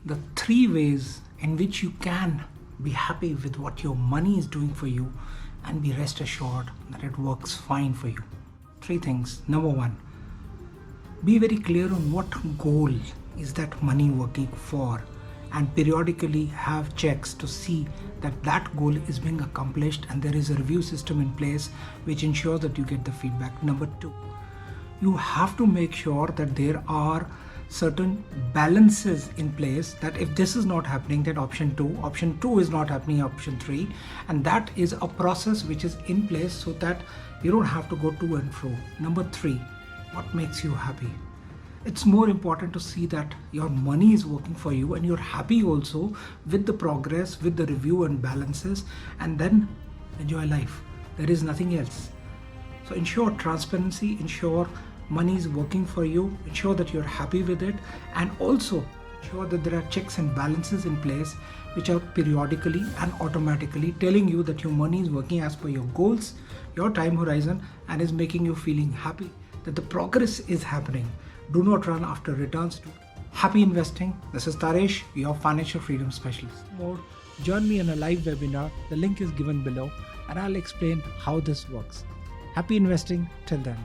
the 3 ways in which you can be happy with what your money is doing for you and be rest assured that it works fine for you. 3 things. Number 1, be very clear on what goal is that money working for, and periodically have checks to see that that goal is being accomplished, and there is a review system in place which ensures that you get the feedback. Number 2, you have to make sure that there are certain balances in place, that if this is not happening, then option 2 is not happening, option 3, and that is a process which is in place so that you don't have to go to and fro. Number 3, what makes you happy? It's more important to see that your money is working for you and you're happy also with the progress, with the review and balances, and then enjoy life. There is nothing else. So ensure transparency, ensure money is working for you, ensure that you're happy with it, and also ensure that there are checks and balances in place which are periodically and automatically telling you that your money is working as per your goals, your time horizon, and is making you feeling happy that the progress is happening. Do not run after returns. Happy investing. This is Taressh, your financial freedom specialist. More, join me in a live webinar. The link is given below and I'll explain how this works. Happy investing till then.